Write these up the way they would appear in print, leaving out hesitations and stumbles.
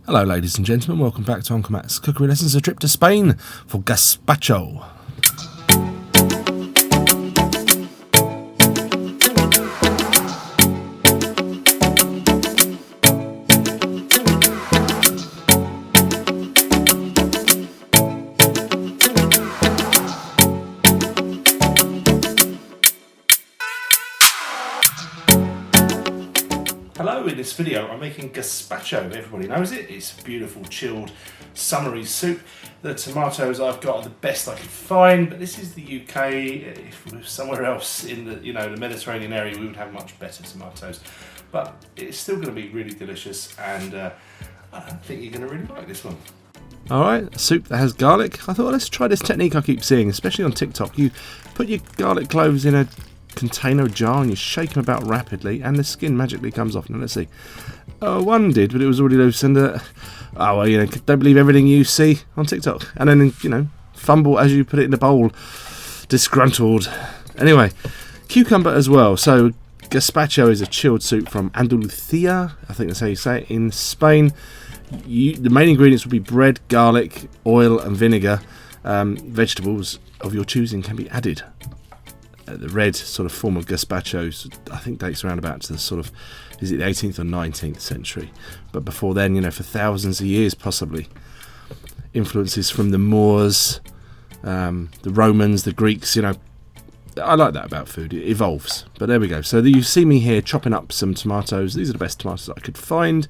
Hello ladies and gentlemen, welcome back to Uncle Matt's Cookery Lessons, a trip to Spain for Gazpacho. Hello, in this video I'm making gazpacho. Everybody knows it. It's a beautiful chilled summery soup. The tomatoes I've got are the best I could find, but this is the UK. If we were somewhere else in the the Mediterranean area, we would have much better tomatoes. But it's still going to be really delicious, and I think you're going to really like this one. Alright, a soup that has garlic. I thought, let's try this technique I keep seeing, especially on TikTok. You put your garlic cloves in a container jar and you shake them about rapidly and the skin magically comes off. Now let's see. One did, but it was already loose, and don't believe everything you see on TikTok. And then fumble as you put it in the bowl, disgruntled. Anyway, cucumber as well. So gazpacho is a chilled soup from Andalusia, I think that's how you say it, in Spain. The main ingredients would be bread, garlic, oil and vinegar. Vegetables of your choosing can be added. The red sort of form of gazpacho, I think, dates around about to the sort of, is it the 18th or 19th century? But before then, for thousands of years possibly. Influences from the Moors, the Romans, the Greeks, I like that about food, it evolves. But there we go. So you see me here chopping up some tomatoes. These are the best tomatoes I could find.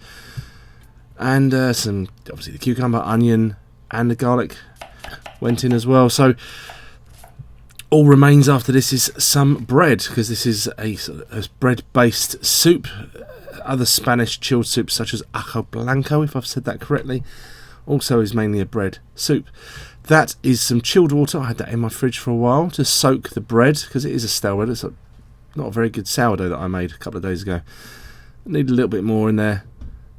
And some, obviously the cucumber, onion and the garlic went in as well. So all remains after this is some bread, because this is a bread-based soup. Other Spanish chilled soups, such as ajo blanco, if I've said that correctly, also is mainly a bread soup. That is some chilled water. I had that in my fridge for a while to soak the bread, because it is a stale bread. It's not a very good sourdough that I made a couple of days ago. I need a little bit more in there.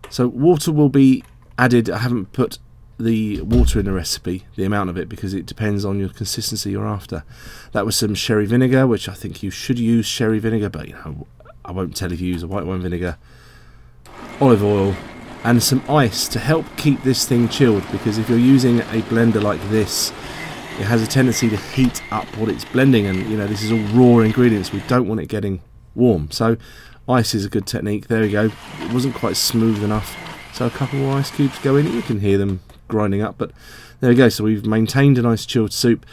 So water will be added. I haven't put the water in the recipe, the amount of it, because it depends on your consistency you're after. That was some sherry vinegar, which I think you should use sherry vinegar, but I won't tell if you use a white wine vinegar. Olive oil and some ice to help keep this thing chilled, because if you're using a blender like this, it has a tendency to heat up what it's blending, and this is all raw ingredients. We don't want it getting warm, so ice is a good technique. There we go. It wasn't quite smooth enough, so a couple more ice cubes go in. You can hear them grinding up, but there we go. So we've maintained a nice chilled soup.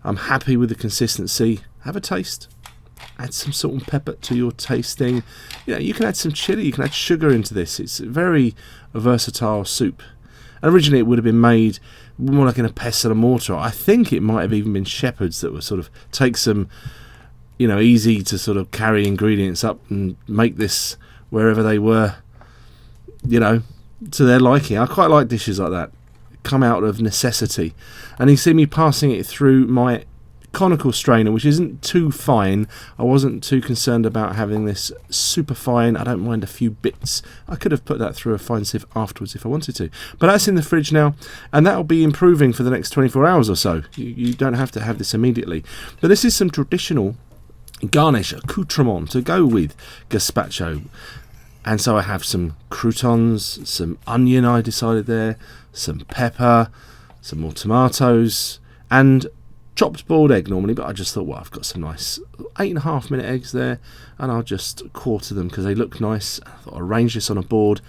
I'm happy with the consistency. Have a taste. Add some salt and pepper to your tasting. You can add some chili, you can add sugar into this. It's a very versatile soup. And originally it would have been made more like in a pestle and mortar. I think it might have even been shepherds that were sort of take some easy to sort of carry ingredients up and make this wherever they were, to their liking. I quite like dishes like that, come out of necessity. And you see me passing it through my conical strainer, which isn't too fine. I wasn't too concerned about having this super fine. I don't mind a few bits. I could have put that through a fine sieve afterwards if I wanted to, but that's in the fridge now, and that'll be improving for the next 24 hours or so. You don't have to have this immediately. But this is some traditional garnish accoutrement to go with gazpacho. And so I have some croutons, some onion I decided there, some pepper, some more tomatoes, and chopped boiled egg normally, but I just thought, I've got some nice 8.5-minute eggs there, and I'll just quarter them because they look nice. I thought I'd arrange this on a board,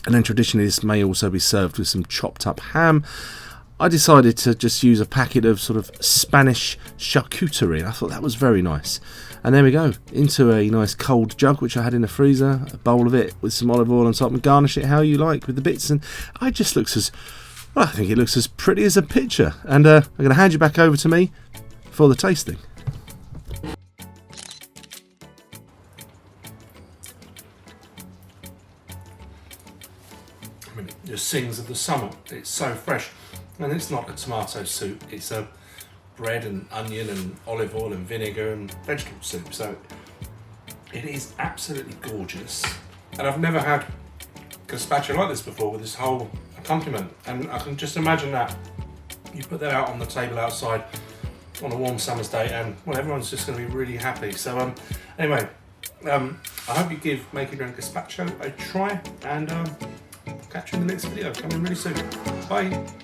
and then traditionally this may also be served with some chopped up ham. I decided to just use a packet of sort of Spanish charcuterie, and I thought that was very nice. And there we go, into a nice cold jug which I had in the freezer, a bowl of it with some olive oil on top, and garnish it how you like with the bits. And I just looks I think it looks as pretty as a picture. And I'm going to hand you back over to me for the tasting. It just sings of the summer. It's so fresh, and it's not a tomato soup. It's a bread and onion and olive oil and vinegar and vegetable soup. So it is absolutely gorgeous, and I've never had gazpacho like this before with this whole accompaniment, and I can just imagine that you put that out on the table outside on a warm summer's day, and everyone's just going to be really happy. So anyway, I hope you give making your own gazpacho a try, and catch you in the next video coming really soon. Bye.